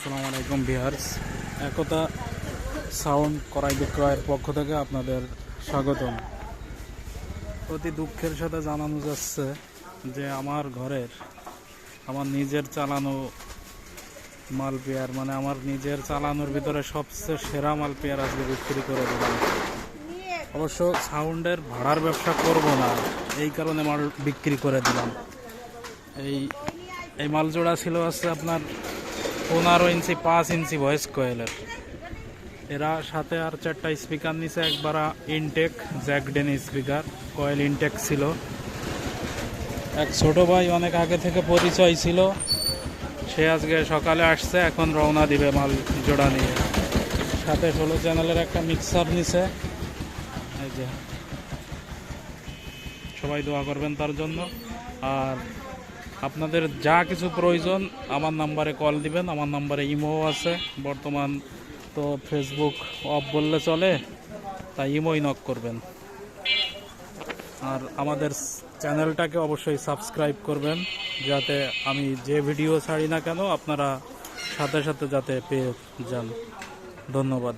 আসসালামু আলাইকুম ভিউয়ার্স, একতা সাউন্ড ক্রয় বিক্রয়ের পক্ষ থেকে আপনাদের স্বাগতম। অতি দুঃখের সাথে জানানো যাচ্ছে যে আমার ঘরের আমার নিজের চালানো মালপেয়ার, মানে আমার নিজের চালানোর ভিতরে সবচেয়ে সেরা মালপেয়ার আজকে বিক্রি করে দিলাম। অবশ্য সাউন্ডের ভাড়ার ব্যবসা করব না, এই কারণে মাল বিক্রি করে দিলাম। এই মাল জোড়া ছিল হচ্ছে আপনার 15 ইঞ্চি 5 ইঞ্চি ভয়েস কয়েলের। এরা সাথে আর 4টা স্পিকার নিচে, একবার ইনটেক জ্যাকডেন স্পিকার কয়েল ইনটেক ছিল। এক ছোট ভাই অনেক আগে থেকে পরিচয় ছিল, সে আজকে সকালে আসছে, এখন রওনা দিবে মাল জোড়া নিয়ে। সাথে 16 চ্যানেলের একটা মিক্সার নিছে। এই যে সবাই দোয়া করবেন তার জন্য। আর আপনাদের যা কিছু প্রয়োজন আমার নাম্বারে কল দিবেন, আমার নাম্বারে ইমো আছে। বর্তমান তো ফেসবুক অফ বললে চলে, তাই ইমোই নক করবেন। আর আমাদের চ্যানেলটাকে অবশ্যই সাবস্ক্রাইব করবেন, যাতে আমি যে ভিডিও ছাড়ি না কেন আপনারা সাথে সাথে যাতে পেয়ে যান। ধন্যবাদ।